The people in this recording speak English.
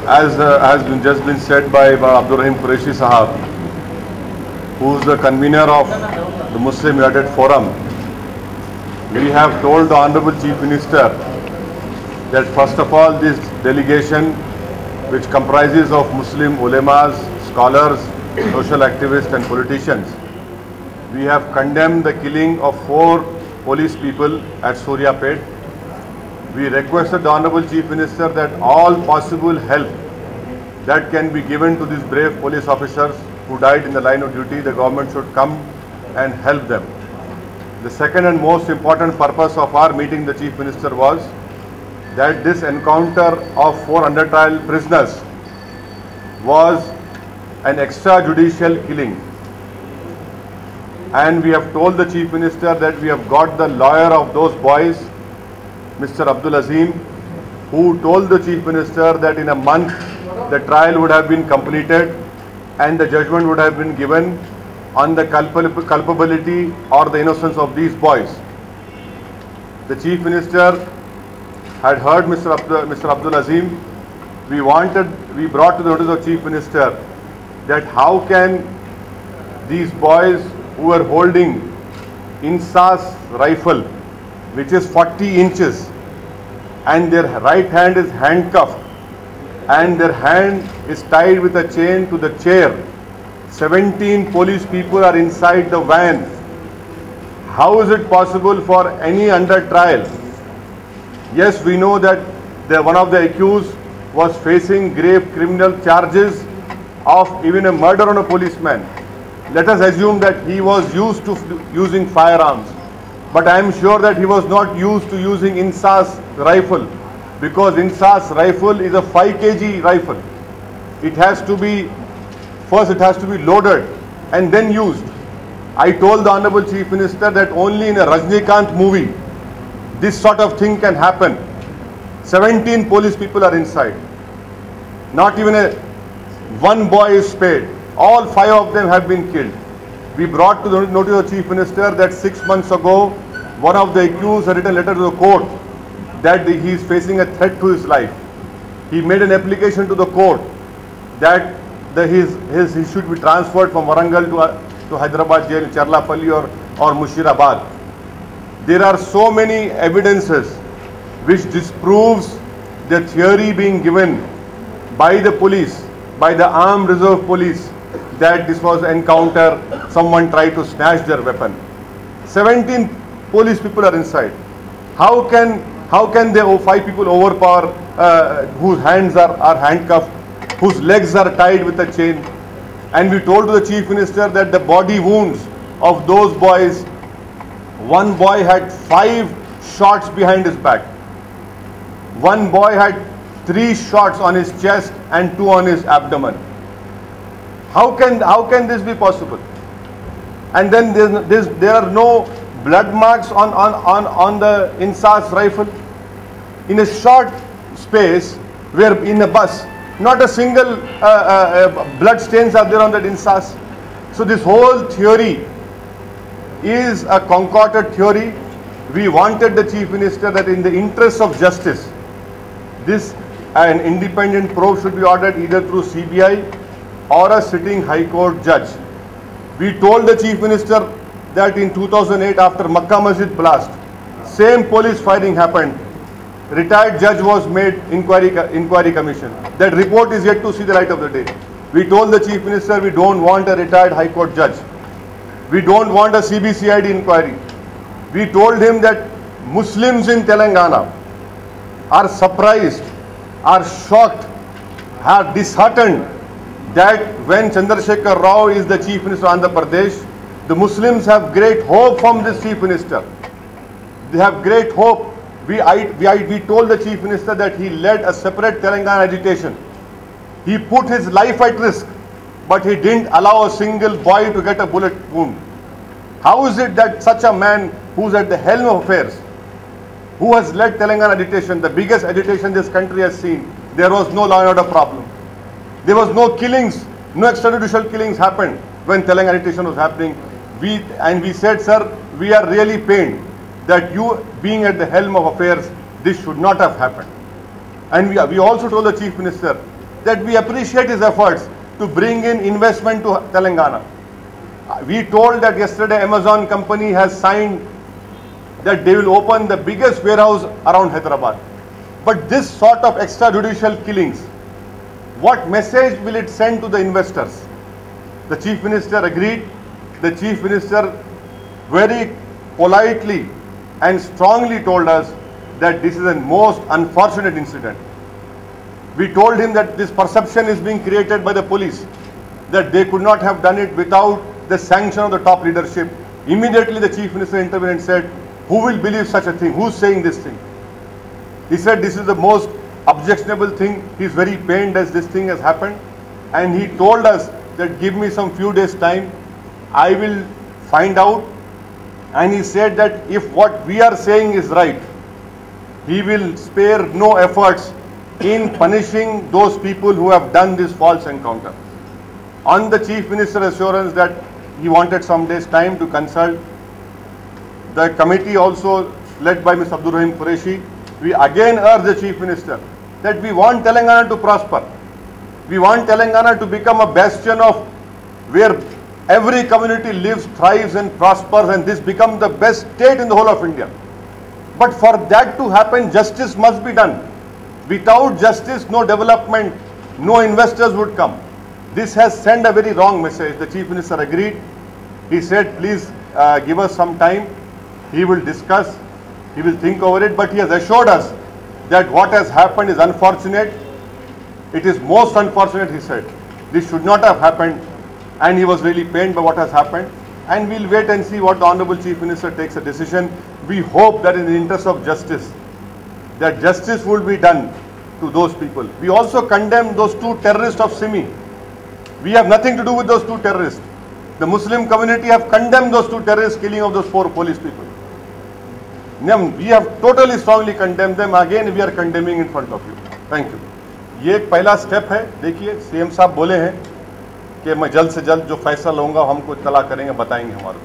As just been said by Abdurrahim Qureshi Sahab, who is the convener of the Muslim United Forum, we have told the Honorable Chief Minister that first of all this delegation, which comprises of Muslim ulemas, scholars, social activists and politicians, we have condemned the killing of 4 police people at Suryapet. We requested the Honorable Chief Minister that all possible help that can be given to these brave police officers who died in the line of duty, the government should come and help them. The second and most important purpose of our meeting the Chief Minister was that this encounter of 4 under trial prisoners was an extrajudicial killing. And we have told the Chief Minister that we have got the lawyer of those boys, Mr. Abdul Azim, who told the Chief Minister that in a month the trial would have been completed and the judgment would have been given on the culpability or the innocence of these boys. The Chief Minister had heard Mr. Abdul Azim. We brought to the notice of Chief Minister that how can these boys who were holding Insas rifle, which is 40 inches, and their right hand is handcuffed and their hand is tied with a chain to the chair. 17 police people are inside the van. How is it possible for any under trial? Yes, we know that one of the accused was facing grave criminal charges of even a murder on a policeman. Let us assume that he was used to using firearms. But I am sure that he was not used to using Insas rifle, because Insas rifle is a 5 kg rifle. It has to be loaded and then used. I told the Honorable Chief Minister that only in a Rajnikant movie this sort of thing can happen. 17 police people are inside. Not even one boy is spared. All 5 of them have been killed. We brought to the notice of the Chief Minister that 6 months ago, one of the accused had written a letter to the court that he is facing a threat to his life. He made an application to the court that he should be transferred from Warangal to Hyderabad jail, Charlapalli or Mushirabad. There are so many evidences which disproves the theory being given by the police, by the armed reserve police, that this was an encounter, someone tried to snatch their weapon. 17 police people are inside. How can they 5 people overpower whose hands are handcuffed, whose legs are tied with a chain? And we told the Chief Minister that the body wounds of those boys, one boy had 5 shots behind his back. One boy had 3 shots on his chest and 2 on his abdomen. How can this be possible? And then there are no blood marks on the Insas rifle. In a short space, where in a bus, not a single blood stains are there on that Insas. So this whole theory is a concocted theory. We wanted the Chief Minister that in the interest of justice, an independent probe should be ordered either through CBI or a sitting High Court judge. We told the Chief Minister that in 2008, after Makkah Masjid blast, same police firing happened. Retired judge was made inquiry commission. That report is yet to see the light of the day. We told the Chief Minister we don't want a retired High Court judge. We don't want a CBCID inquiry. We told him that Muslims in Telangana are surprised, are shocked, are disheartened that when Chandrasekhar Rao is the Chief Minister of Andhra Pradesh, the Muslims have great hope from this Chief Minister. They have great hope. We told the Chief Minister that he led a separate Telangana agitation. He put his life at risk, but he didn't allow a single boy to get a bullet wound. How is it that such a man who's at the helm of affairs, who has led Telangana agitation, the biggest agitation this country has seen, there was no law and order problem. There was no killings, no extrajudicial killings happened when Telangana agitation was happening. We said, sir, we are really pained that you being at the helm of affairs, this should not have happened. And we also told the Chief Minister that we appreciate his efforts to bring in investment to Telangana. We told that yesterday Amazon company has signed that they will open the biggest warehouse around Hyderabad. But this sort of extrajudicial killings, what message will it send to the investors? The Chief Minister agreed. The Chief Minister very politely and strongly told us that this is a most unfortunate incident. We told him that this perception is being created by the police, that they could not have done it without the sanction of the top leadership. Immediately the Chief Minister intervened and said, who will believe such a thing? Who's saying this thing? He said this is the most objectionable thing. He's very pained as this thing has happened. And he told us that give me some few days time, I will find out. And he said that if what we are saying is right, he will spare no efforts in punishing those people who have done this false encounter. On the Chief Minister's assurance that he wanted some days time to consult, the committee also led by Mr. Abdul Qureshi, we again urge the Chief Minister that we want Telangana to prosper. We want Telangana to become a bastion of where every community lives, thrives and prospers, and this becomes the best state in the whole of India. But for that to happen, justice must be done. Without justice, no development, no investors would come. This has sent a very wrong message. The Chief Minister agreed. He said, please give us some time. He will discuss, he will think over it, but he has assured us that what has happened is unfortunate. It is most unfortunate, he said. This should not have happened, and he was really pained by what has happened. And we'll wait and see what the Honorable Chief Minister takes a decision. We hope that in the interest of justice, that justice will be done to those people. We also condemn those two terrorists of Simi. We have nothing to do with those two terrorists. The Muslim community have condemned those two terrorist killing of those 4 police people. We have totally strongly condemned them. Again, we are condemning in front of you. Thank you. ये एक पहला step है. देखिए CM साहब बोले हैं कि मैं जल्द से जल्द जो फैसला लूँगा हमको इत्तला करेंगे, बताएंगे हमारे